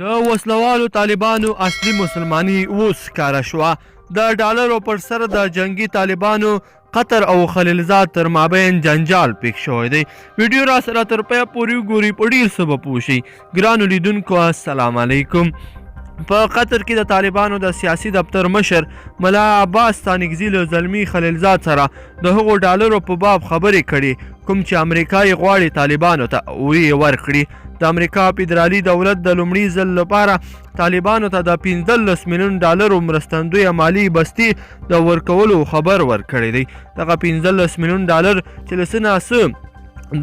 د وسلوالو طالبانو اصلي مسلماني اوس ښکاره شوه. د ډالرو پر سر د جنگي طالبانو قطر او خلیلزاد تر مابین جنجال پیښ شوی دی. ویډیو را سره تر پایه پورې وګورئ، په ډېر څه به پوه شئ. ګرانو لیدونکو السلام علیکم. په قطر کې د طالبانو د سیاسي دفتر مشر ملا عباس ستانکزي له زلمي خلیلزاد سره د هغو ډالرو په باب خبرې کړي کوم چې امریکا یې غواړي طالبانو ته ویې ورکړي. د امریکا فدرالي دولت د لومړي ځل لپاره طالبانو ته د 15 میلیون ډالرو مرستندویه مالي بستي د ورکولو خبر ورکړی دی. دغه 15 میلیون ډالر چې له څه نه څه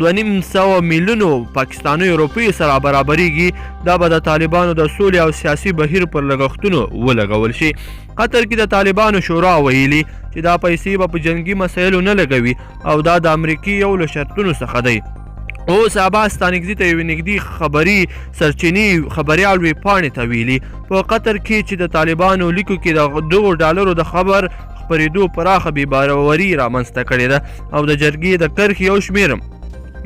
2.5 میلیونو پاکستاني روپیو سره برابریږي، دا به د طالبانو د سولې او سیاسي بهیر پر لګښتونو ولګول شي. قطر کې د طالبانو شورا ویلي چې دا پیسې به په جنگي مسایلو نه لګوي او دا د امریکې یو له شرطونو څخه دی. اوس عباس ستانکزي ته یوې نږدې خبري سرچینې خبریال ویبپاڼې ته ویلي په قطر کې چې د طالبانو لیکو کې د دغو ډالرو د خبر خپرېدو پراخه بېباوري رامنځته کړې ده او د جرګې د کرښې یو شمېر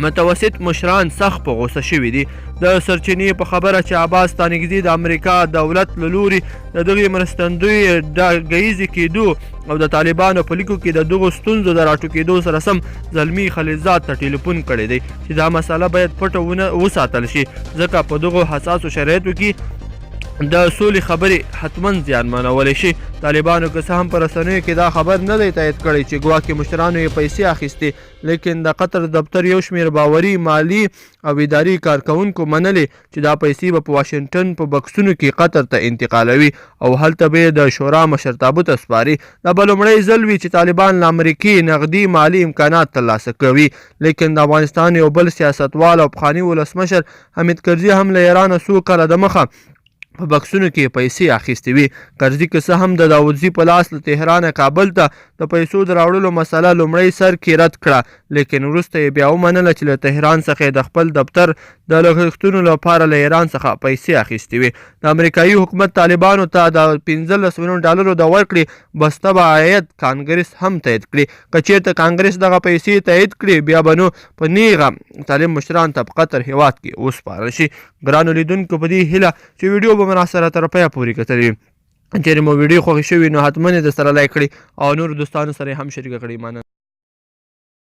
متوسط مشران سخت په غوسه شوي دي. د سرچینې په خبره چې عباس ستانکزي د امریکا دولت له لوري د دغې مرستندوی ډاګیزې کېدو او د طالبانو په لیکو کې د دغو ستونزو د راټوکېدو سره سم زلمي خلیلزاد ته ټلیفون کړی دی چې دا مسله باید پټه وساتل شي، ځکه په دغو حساسو شرایطو کې د سولې خبرې حتما زیانمنولی شي. طالبانو که څه هم په رسنیو کې دا خبر نه دی تایید کړی چې ګواکې مشرانو یې پیسې اخیستې، لیکن د قطر دفتر یو شمېر باوري مالي او اداري کارکوونکو منلې چې دا پیسې به په واشنګټن په بکسونو کې قطر ته انتقالوي او هلته به یې د شورا مشرتابه ته سپاري. دا به لومړی ځل وي چې طالبان له امریکې نغدي مالي امکانات ترلاسه کوي، لیکن د افغانستان یو بل سیاستوال او پخواني ولسمشر حمید کرزي هم له ایرانه څو کاله دمخه په بکسونو کې پیسې اخیستې وي. کرزي که څه هم د داودزي په لاس له تهرانه کابل ته د پیسو د راوړلو مسله لومړی سر کې رد کړه، لیکن وروسته یې بیا ومنله چې له تهران څخه د خپل دفتر د لګښتونو لپاره له ایران څخه پیسې اخیستې وي. د امریکایي حکومت طالبانو ته د 15 میلیون ډالرو د ورکړې بسته به عاید کانګرس هم تایید کړي. که چېرته کانګرس دغه پیسې تایید کړي بیا به نو په نیغه طالب مشران ته په قطر هېواد کې وسپارل شي. ګرانو لیدونکو په دې هیله چې ویډیو به مو سره تر پایه پورې کتلې، چېرې مو ویډیو خوښې شوي نو حتما یې د سره لایک کړئ او نورو دوستانو سره یې هم شریکه کړئ. مننه.